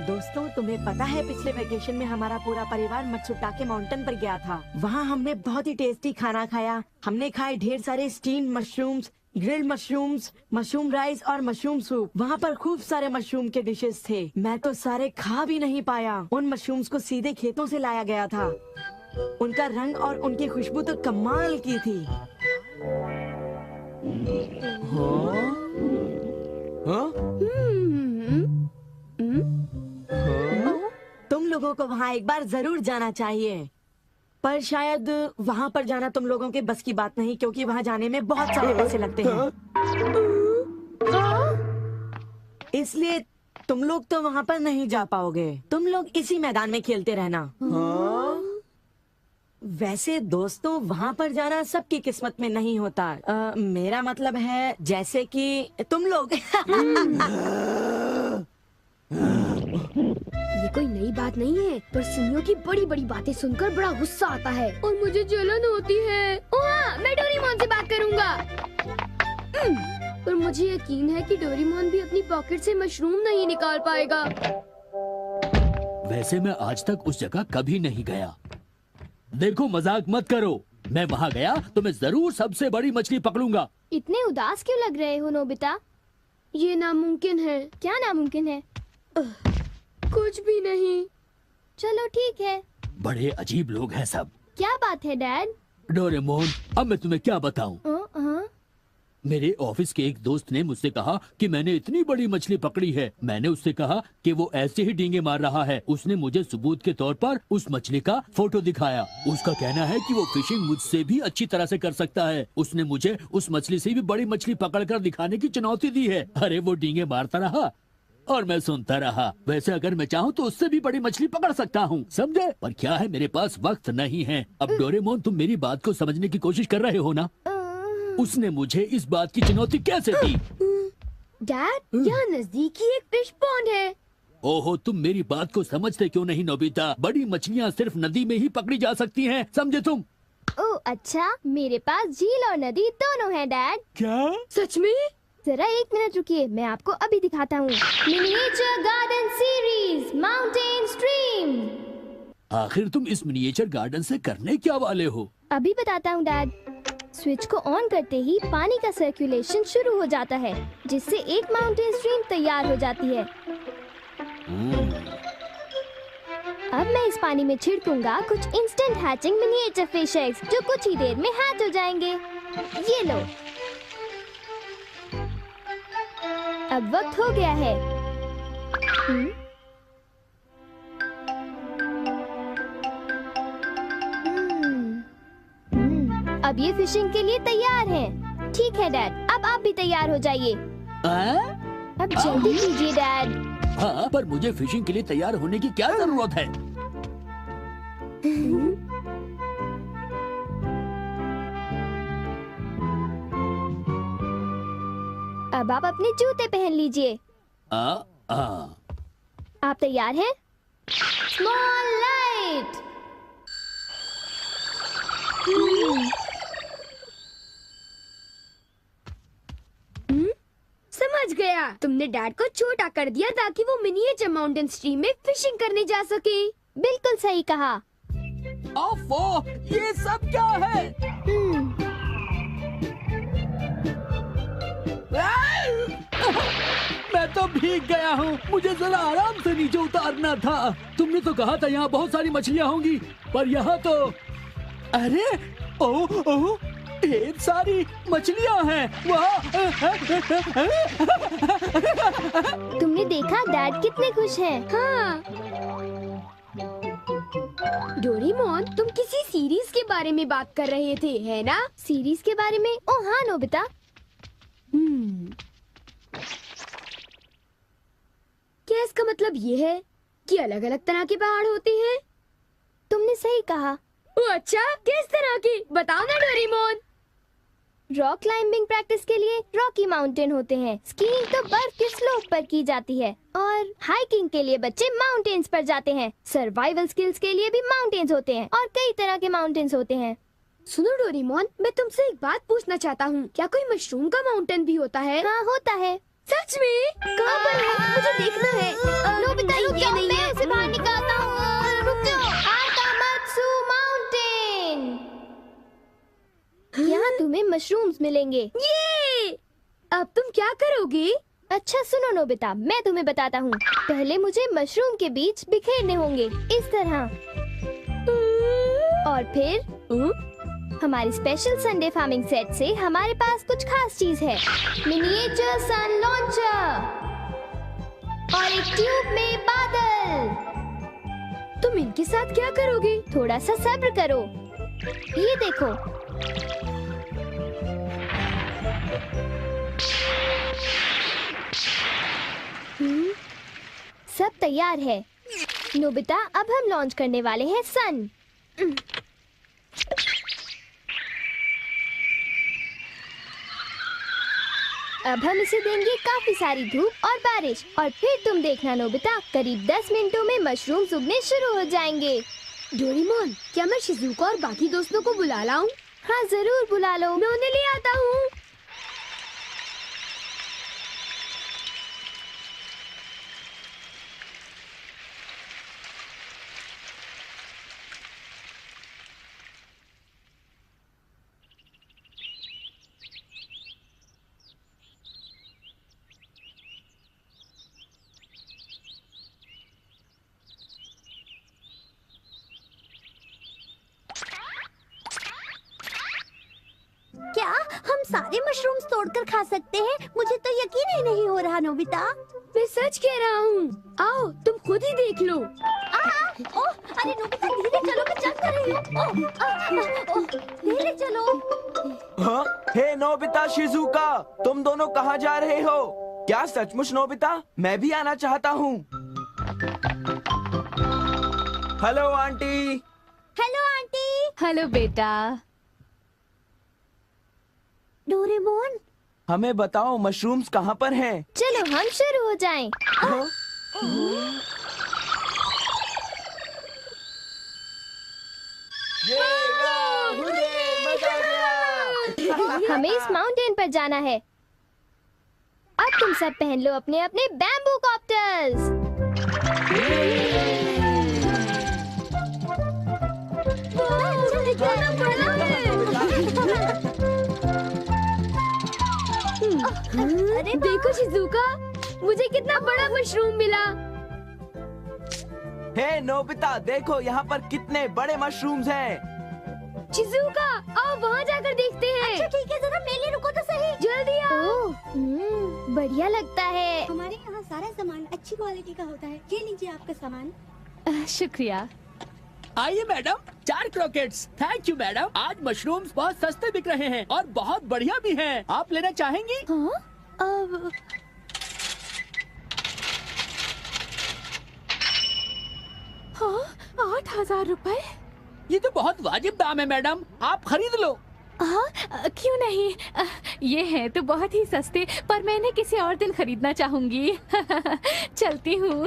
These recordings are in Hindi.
दोस्तों, तुम्हें पता है पिछले वेकेशन में हमारा पूरा परिवार मत्सुटाके माउंटेन पर गया था। वहाँ हमने बहुत ही टेस्टी खाना खाया। हमने खाए ढेर सारे steam mushrooms, grilled mushrooms, mushroom rice और मशरूम सूप। वहाँ पर खूब सारे मशरूम के डिशेस थे। मैं तो सारे खा भी नहीं पाया। उन मशरूम्स को सीधे खेतों से लाया गया था। उनका रंग और उनकी खुशबू तो कमाल की थी। तुम लोगों को वहाँ एक बार जरूर जाना चाहिए, पर शायद वहाँ पर जाना तुम लोगों के बस की बात नहीं, क्योंकि वहाँ जाने में बहुत सारे पैसे लगते हैं। इसलिए तुम लोग तो वहाँ पर नहीं जा पाओगे। तुम लोग इसी मैदान में खेलते रहना। वैसे दोस्तों, वहाँ पर जाना सबकी किस्मत में नहीं होता। मेरा मतलब है जैसे कि तुम लोग। ये कोई नई बात नहीं है, पर सुनियो की बड़ी बड़ी बातें सुनकर बड़ा गुस्सा आता है और मुझे जलन होती है। हाँ, मैं डोरेमोन से बात करूँगा। पर मुझे यकीन है कि डोरेमोन भी अपनी पॉकेट से मशरूम नहीं निकाल पाएगा। वैसे मैं आज तक उस जगह कभी नहीं गया। देखो, मजाक मत करो। मैं वहाँ गया तो मैं जरूर सबसे बड़ी मछली पकड़ूंगा। इतने उदास क्यों लग रहे हो नोबिता? ये नामुमकिन है। क्या नामुमकिन है? कुछ भी नहीं। चलो ठीक है। बड़े अजीब लोग हैं सब। क्या बात है डैड? डोरेमोन, अब मैं तुम्हें क्या बताऊं? मेरे ऑफिस के एक दोस्त ने मुझसे कहा कि मैंने इतनी बड़ी मछली पकड़ी है। मैंने उससे कहा कि वो ऐसे ही डींगे मार रहा है। उसने मुझे सबूत के तौर पर उस मछली का फोटो दिखाया। उसका कहना है कि वो फिशिंग मुझसे भी अच्छी तरह से कर सकता है। उसने मुझे उस मछली से भी बड़ी मछली पकड़कर दिखाने की चुनौती दी है। अरे वो डींगे मारता रहा और मैं सुनता रहा। वैसे अगर मैं चाहूँ तो उससे भी बड़ी मछली पकड़ सकता हूँ, समझे? पर क्या है, मेरे पास वक्त नहीं है। अब डोरेमोन, तुम मेरी बात को समझने की कोशिश कर रहे हो ना? उसने मुझे इस बात की चुनौती कैसे दी? डैड, यहाँ नजदीक ही एक फिश पॉन्ड है। ओहो, तुम मेरी बात को समझते क्यों नहीं नोबिता? बड़ी मछलियाँ सिर्फ नदी में ही पकड़ी जा सकती हैं, समझे तुम? ओह अच्छा, मेरे पास झील और नदी दोनों हैं डैड। क्या? सच में? जरा एक मिनट रुकिए, मैं आपको अभी दिखाता हूँ। Miniature garden series mountain stream. आखिर तुम इस मिनिएचर गार्डन से करने क्या वाले हो? अभी बताता हूँ डैड। स्विच को ऑन करते ही पानी का सर्कुलेशन शुरू हो जाता है, जिससे एक माउंटेन स्ट्रीम तैयार हो जाती है। अब मैं इस पानी में छिड़कूंगा कुछ instant hatching miniature fish eggs, जो कुछ ही देर में हैच हो जाएंगे। ये लो। अब वक्त हो गया है। अब ये फिशिंग के लिए तैयार हैं। ठीक है डैड, अब आप भी तैयार हो जाइए। अब जल्दी कीजिए डैड। हाँ, पर मुझे फिशिंग के लिए तैयार होने की क्या जरूरत है? अब आप अपने जूते पहन लीजिए। आप तैयार हैं? Small light. समझ गया, तुमने डैड को छोटा कर दिया ताकि वो मिनिएचर माउंटेन स्ट्रीम में फिशिंग करने जा सके। बिल्कुल सही कहा। ओफो, ये सब क्या है? मैं तो भीग गया हूँ। मुझे जरा आराम से नीचे उतारना था। तुमने तो कहा था यहाँ बहुत सारी मछलियाँ होंगी, पर यहाँ तो अरे ओह, ढेर सारी मछलियाँ हैं। तुमने देखा डैड कितने खुश हैं। हाँ। डोरेमोन, तुम किसी सीरीज के बारे में बात कर रहे थे, है ना? सीरीज के बारे में? ओह हाँ नोबिता। क्या इसका मतलब ये है कि अलग अलग तरह के पहाड़ होते हैं? तुमने सही कहा। अच्छा, किस तरह की? बताओ ना डोरेमोन। रॉक क्लाइंबिंग प्रैक्टिस के लिए रॉकी माउंटेन होते हैं। स्कीइंग तो बर्फ के स्लोप पर की जाती है, और हाइकिंग के लिए बच्चे माउंटेन्स पर जाते हैं। सर्वाइवल स्किल्स के लिए भी माउंटेन्स होते हैं, और कई तरह के माउंटेन्स होते हैं। सुनो डोरेमोन, मैं तुमसे एक बात पूछना चाहता हूँ। क्या कोई मशरूम का माउंटेन भी होता है? हाँ होता है। सच में? कहाँ पर है? मुझे देखना है। नोबिता, ये नहीं मशरूम्स मिलेंगे। ये! अब तुम क्या करोगी? अच्छा सुनो नोबिता, मैं तुम्हें बताता हूँ। पहले मुझे मशरूम के बीज बिखेरने होंगे, इस तरह। और फिर हमारी स्पेशल संडे फार्मिंग सेट से हमारे पास कुछ खास चीज है। मिनिएचर सन लॉन्चर और एक ट्यूब में बादल। तुम इनके साथ क्या करोगी? थोड़ा सा सब्र करो। ये देखो। सब तैयार है। नोबिता, अब हम लॉन्च करने वाले हैं सन। अब हम इसे देंगे काफी सारी धूप और बारिश, और फिर तुम देखना नोबिता, करीब 10 मिनटों में मशरूम्स उगने शुरू हो जाएंगे। डोरेमोन, क्या मैं शिजुका और बाकी दोस्तों को बुला लाऊं? हाँ जरूर बुला लो, मैं उन्हें ले आता हूँ। क्या हम सारे मशरूम्स तोड़कर खा सकते हैं? मुझे तो यकीन ही नहीं हो रहा नोबिता। मैं सच कह रहा हूँ। आओ तुम खुद ही देख लो। ओह, अरे नोबिता धीरे चलो, मैं चल कर रही हूँ। धीरे चलो। हाँ? हे नोबिता, शिजुका, तुम दोनों कहाँ जा रहे हो? क्या सचमुच नोबिता? मैं भी आना चाहता हूँ। Hello aunty. Hello aunty. Hello बेटा। डोरेमोन, हमें बताओ मशरूम्स कहाँ पर हैं? चलो हम शुरू हो जाएं। हाँ? मजा आ गया। हमें इस माउंटेन पर जाना है। अब तुम सब पहन लो अपने अपने बैम्बू कॉप्टर्स। अरे देखो शिजुका, मुझे कितना बड़ा मशरूम मिला। हे नोबिता, देखो यहाँ पर कितने बड़े मशरूम्स हैं। शिजुका, आओ वहाँ जाकर देखते हैं। अच्छा ठीक है, जरा मेरे लिए रुको तो सही। जल्दी आओ। बढ़िया लगता है। हमारे यहाँ सारा सामान अच्छी क्वालिटी का होता है। ये लीजिए आपका सामान। शुक्रिया। आइए madam, 4 croquettes. Thank you madam. आज मशरूम्स बहुत सस्ते बिक रहे हैं और बहुत बढ़िया भी हैं। आप लेना चाहेंगी? हाँ? हाँ, 8,000 रुपए? ये तो बहुत वाजिब दाम है मैडम, आप खरीद लो। हाँ, क्यों नहीं। ये है तो बहुत ही सस्ते, पर मैं इन्हें किसी और दिन खरीदना चाहूंगी। चलती हूँ।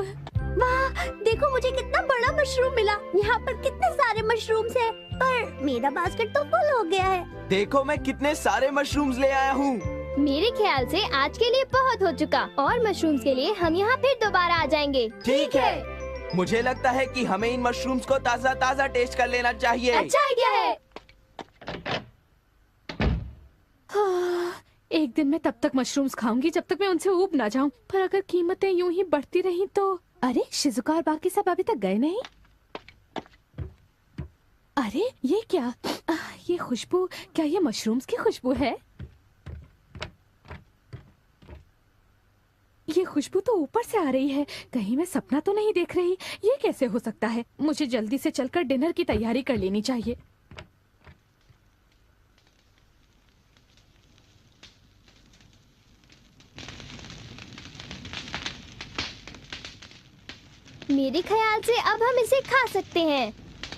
वाह, देखो मुझे कितना बड़ा मशरूम मिला। यहाँ पर कितने सारे मशरूम्स हैं, पर मेरा बास्केट तो फुल हो गया है। देखो मैं कितने सारे मशरूम्स ले आया हूँ। मेरे ख्याल से आज के लिए बहुत हो चुका, और मशरूम्स के लिए हम यहाँ फिर दोबारा आ जाएंगे। ठीक है। मुझे लगता है कि हमें इन मशरूम्स को ताज़ा ताज़ा टेस्ट कर लेना चाहिए। अच्छा आइडिया है। एक दिन मैं तब तक मशरूम्स खाऊंगी जब तक मैं उनसे ऊब ना जाऊं। पर अगर कीमतें यूं ही बढ़ती रहीं तो। अरे शिजुका और बाकी सब अभी तक गए नहीं। अरे ये क्या? ये खुशबू, क्या ये मशरूम्स की खुशबू है? ये खुशबू तो ऊपर से आ रही है। कहीं मैं सपना तो नहीं देख रही? ये कैसे हो सकता है? मुझे जल्दी से चलकर डिनर की तैयारी कर लेनी चाहिए। मेरे ख्याल से अब हम इसे खा सकते हैं।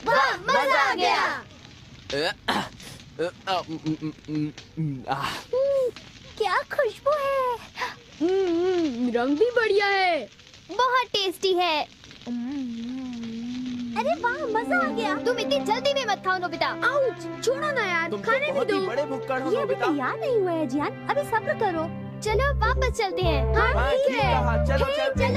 वाह, मजा आ गया। क्या खुशबू है। रंग भी बढ़िया है। बहुत टेस्टी है। अरे वाह, मजा आ गया। तुम इतनी जल्दी में मत खाओ नोबिता। आउच, छोड़ो ना यार, तुम तो खाने भी बहुत दो। ही बड़े भुक्कड़ हो ये अभी नोबिता। तैयार नहीं हुआ है जियान, अभी सब्र करो। चलो वापस चलते हैं। हाँ, ठीक कहा, चलो चलते हैं।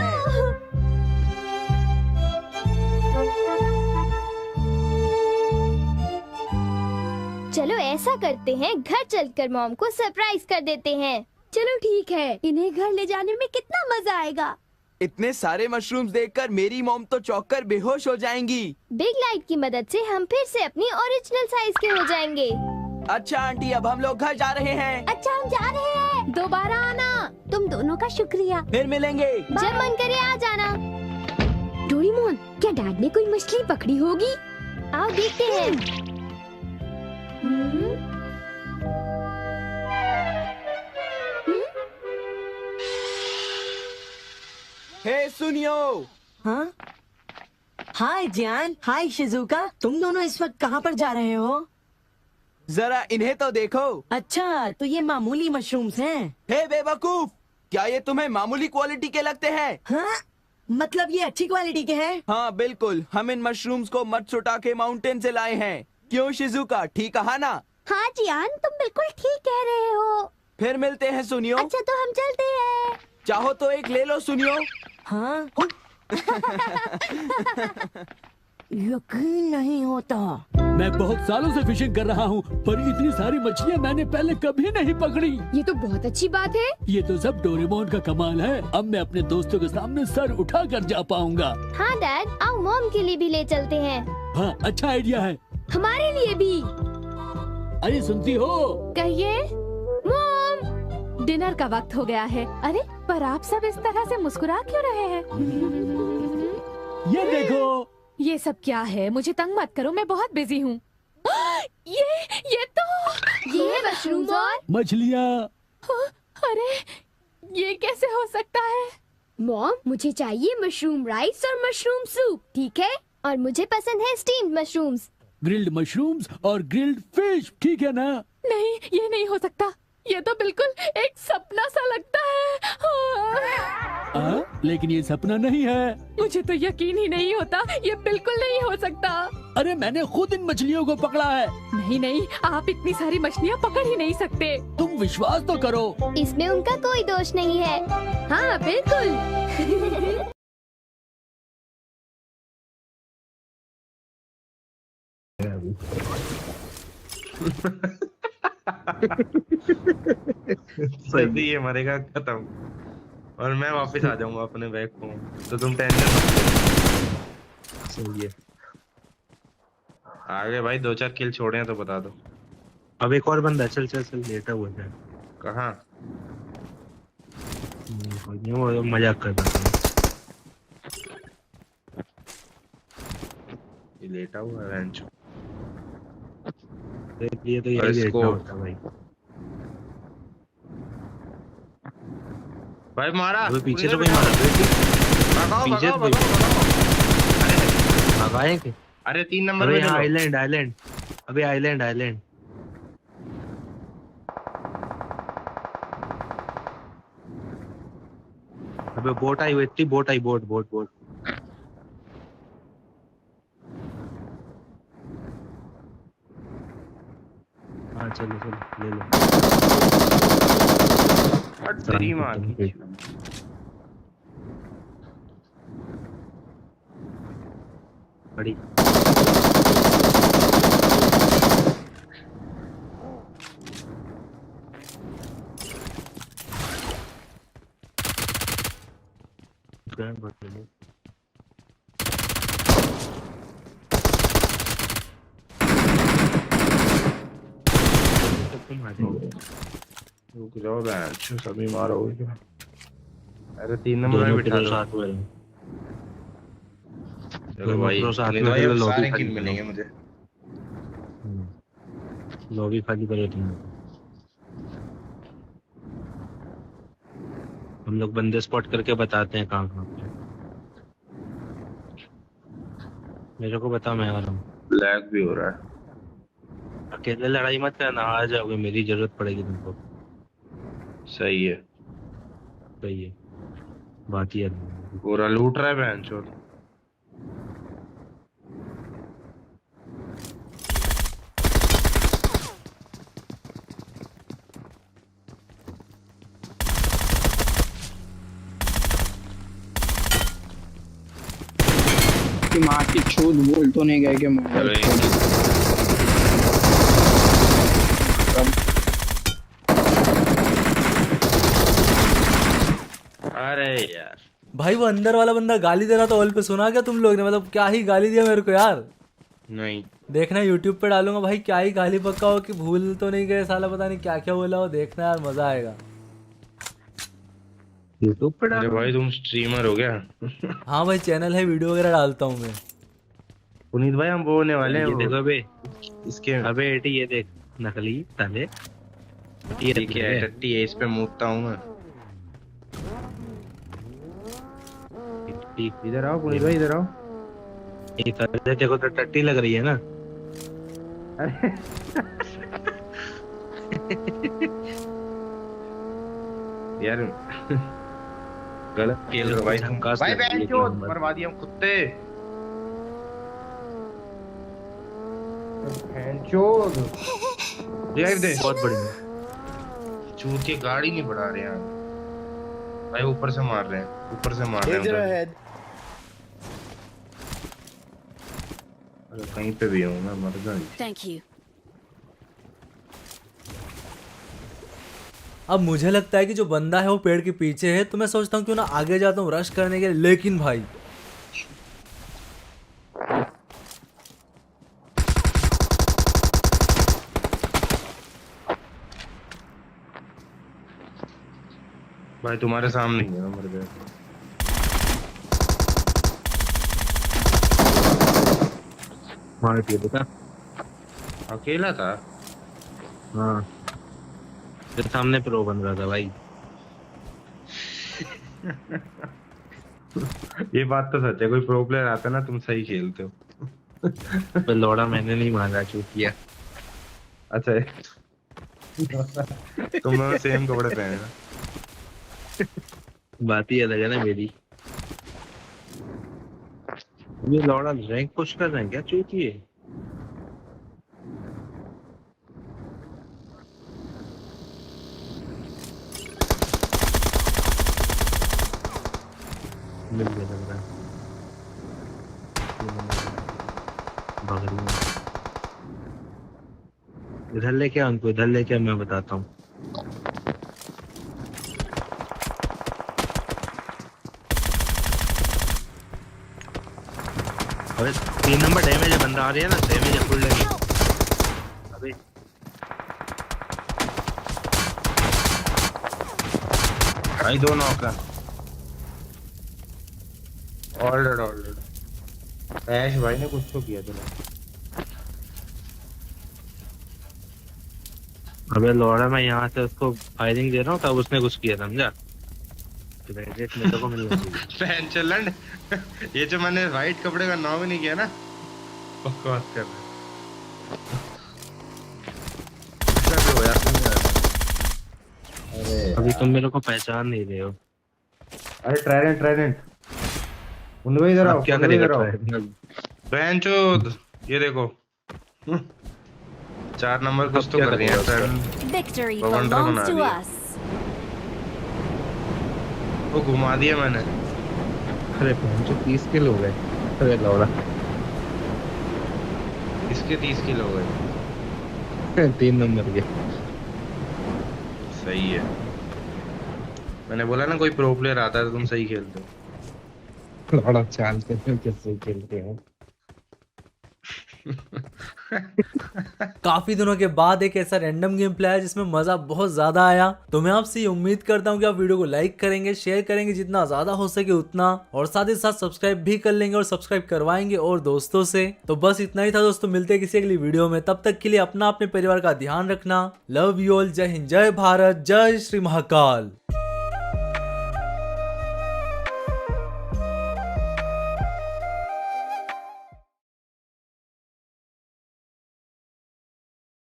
चलो ऐसा करते हैं, घर चलकर मॉम को सरप्राइज कर देते हैं। चलो ठीक है, इन्हें घर ले जाने में कितना मजा आएगा। इतने सारे मशरूम्स देखकर मेरी मॉम तो चौंक कर बेहोश हो जाएंगी। बिग लाइट की मदद से हम फिर से अपनी ओरिजिनल साइज के हो जाएंगे। अच्छा आंटी, अब हम लोग घर जा रहे हैं। अच्छा हम जा रहे हैं। दोबारा आना। तुम दोनों का शुक्रिया। फिर मिलेंगे। जब मन करे आ जाना। डोरेमोन, क्या डैड ने कोई मछली पकड़ी होगी? आओ देखते हैं। हे सुनियो। हाँ हाय जियान, हाय शिजुका, तुम दोनों इस वक्त कहाँ पर जा रहे हो? जरा इन्हें तो देखो। अच्छा, तो ये मामूली मशरूम्स हैं। हे बेवकूफ, क्या ये तुम्हें मामूली क्वालिटी के लगते हैं? हाँ, मतलब ये अच्छी क्वालिटी के हैं? हाँ बिल्कुल, हम इन मशरूम्स को मत्सुटाके माउंटेन से लाए हैं। क्यों शिजुका, ठीक कहा ना? हाँ जियान, तुम बिल्कुल ठीक कह रहे हो। फिर मिलते हैं सुनियो। अच्छा तो हम चलते हैं। चाहो तो एक ले लो सुनियो। हाँ यकीन नहीं होता। मैं बहुत सालों से फिशिंग कर रहा हूँ, पर इतनी सारी मछलियाँ मैंने पहले कभी नहीं पकड़ी। ये तो बहुत अच्छी बात है। ये तो सब डोरेमोन का कमाल है। अब मैं अपने दोस्तों के सामने सर उठा कर जा पाऊंगा। हाँ डैड, आओ मॉम के लिए भी ले चलते हैं। हाँ, अच्छा आइडिया है। हमारे लिए भी। अरे सुनती हो? कहिए। मॉम, डिनर का वक्त हो गया है। अरे पर आप सब इस तरह से मुस्कुरा क्यों रहे हैं? ये देखो। ये सब क्या है? मुझे तंग मत करो, मैं बहुत बिजी हूँ। ये तो ये है मशरूम्स और मछलियाँ। अरे ये कैसे हो सकता है? मॉम, मुझे चाहिए मशरूम राइस और मशरूम सूप, ठीक है? और मुझे पसंद है स्टीम्ड मशरूम्स। ग्रिल्ड मशरूम्स और ग्रिल्ड फिश, ठीक है ना? नहीं, ये नहीं हो सकता। ये तो बिल्कुल एक सपना सा लगता है। लेकिन ये सपना नहीं है। मुझे तो यकीन ही नहीं होता, ये बिल्कुल नहीं हो सकता। अरे मैंने खुद इन मछलियों को पकड़ा है। नहीं नहीं, आप इतनी सारी मछलियाँ पकड़ ही नहीं सकते। तुम विश्वास तो करो। इसमें उनका कोई दोष नहीं है। हाँ बिल्कुल। सही है, मरेगा खत्म और मैं वापस आ जाऊंगा अपने बैग को, तो तुम टेंशन मत लो। सही है। आगे भाई 2-4 किल छोड़े हैं तो बता दो। अब एक और बंदा, चल चल चल, लेटा हुआ है। कहाँ? वो मजाक कर रहा था। ये लेटा हुआ है बेंच। ये तो यही लेटा होता भाई। भाई मारा। अबे पीछे तो कोई मारा। पीछे तो भगाए के। अरे 3 नंबर अबे पे चलो। आइलैंड आइलैंड, अबे आइलैंड आइलैंड। अबे बोट आई हुई थी, बोट आई, बोट बोट बोट। हाँ चलो चलो ले लो। तेरी माँ की। बड़ी रुक जाओ बेंच, सभी मारोगे। अरे 3 नंबर में बिठा दो। साथ में चलो भाई, साथ नहीं में तो भाई अब लॉबी सारे खाली किल मिलेंगे मुझे। लॉबी खाली करो तुम। हम लोग बंदे स्पॉट करके बताते हैं कहाँ कहाँ पे। मेरे को बता, मैं आ रहा हूँ। लैग भी हो रहा है। अकेले लड़ाई मत करना, आ जाओगे, मेरी जरूरत पड़ेगी तुमको। सही है। सही है, बात ही है। पूरा लूट रहा है बेंच। और कि माँ की छूत बोल तो नहीं गए कि अरे अरे यार भाई वो अंदर वाला बंदा गाली दे रहा था ऑल पे, सुना क्या तुम लोग ने? मतलब क्या ही गाली दिया मेरे को यार। नहीं देखना यूट्यूब पे डालूंगा भाई, क्या ही गाली पक्का हो कि भूल तो नहीं गए साला, पता नहीं क्या क्या बोला हो। देखना यार मजा आएगा। यूट्यूब पे अरे भाई तुम स्ट्रीमर हो गया? हाँ भाई चैनल है, वीडियो वगैरह डालता हूँ मैं। पुनीत भाई हम वो होने वाले हैं ये वो। देखो अबे, इसके अबे एटी ये देख, नकली ताले। ये क्या है? टट्टी है, इस पे मूतता हूँ मैं। ठीक, इधर आओ पुनीत भाई, इधर आओ। ये ताले देखो तो टट्टी लग रही है ना। यार गलत खेल रहे हो भाई तुम। झकास भाई लग रही है बहन चोद, एकदम। मरवा दिया हम कुत्ते। बहन चोद रिवाइव दे। बहुत बढ़िया। चूत के गाड़ी नहीं बढ़ा रहे यार भाई, ऊपर से मार रहे हैं, ऊपर से मार रहे हैं उधर। अरे कहीं पे भी हूँ मैं, मर गया। Thank you. अब मुझे लगता है कि जो बंदा है वो पेड़ के पीछे है, तो मैं सोचता हूँ क्यों ना आगे जाता हूँ रश करने के लिए। लेकिन भाई भाई तुम्हारे सामने ही है, मैं मर गया। मार दिया बेटा। अकेला था? हाँ, तेरे सामने प्रो बन रहा था भाई। ये बात तो सच है, कोई प्रो प्लेयर आता ना तुम सही खेलते हो। तो लौड़ा मैंने नहीं मारा, चूतिया। अच्छा तुम दोनों सेम कपड़े पहने ना। बात ही अलग है ना मेरी। ये लौड़ा रैंक पुश कर रहे हैं क्या चूतिए? मिल गया लग रहा है। बगल में इधर लेके आ उनको, इधर लेके आ, मैं बताता हूँ। अबे 3 नंबर डैमेज है, बंदा आ रही है ना, डैमेज है फुल लगी। अबे भाई दो नॉक है। ऑलरेड ऐश भाई ने कुछ तो किया तुमने। अबे लौड़ा, मैं यहाँ से उसको फायरिंग दे रहा हूँ तब उसने कुछ किया, समझा? क्रेडिट मेरे को मिल जाएगी। फैन चलन ये जो मैंने वाइट कपड़े का नाम ही नहीं किया ना, बकवास कर रहा है। अभी तुम मेरे को पहचान नहीं रहे हो। अरे ट्राइडेंट उन भाई इधर आओ, अब क्या उन भाई इधर करेगा? आओ। बहन चोद ये देखो 4 नंबर कुछ तो कर रही है। ट्राइडेंट Victory Bavandra belongs बना to दिया। us. वो घुमा दिया मैंने। अरे 30 किलो हो गए। अरे लौड़ा इसके 30 किलो हो गए। 3 नंबर के। सही है, मैंने बोला ना कोई प्रो प्लेयर आता है तो तुम सही खेलते हो। लौड़ा चालते हैं, कैसे खेलते हैं। काफी दिनों के बाद एक ऐसा रैंडम गेम प्ले है जिसमें मजा बहुत ज्यादा आया। तो मैं आपसे ये उम्मीद करता हूँ कि आप वीडियो को लाइक करेंगे, शेयर करेंगे जितना ज्यादा हो सके उतना, और साथ ही साथ सब्सक्राइब भी कर लेंगे और सब्सक्राइब करवाएंगे और दोस्तों से। तो बस इतना ही था दोस्तों, मिलते हैं किसी अगली वीडियो में। तब तक के लिए अपना अपने परिवार का ध्यान रखना। Love you all. जय हिंद, जय भारत, जय श्री महाकाल।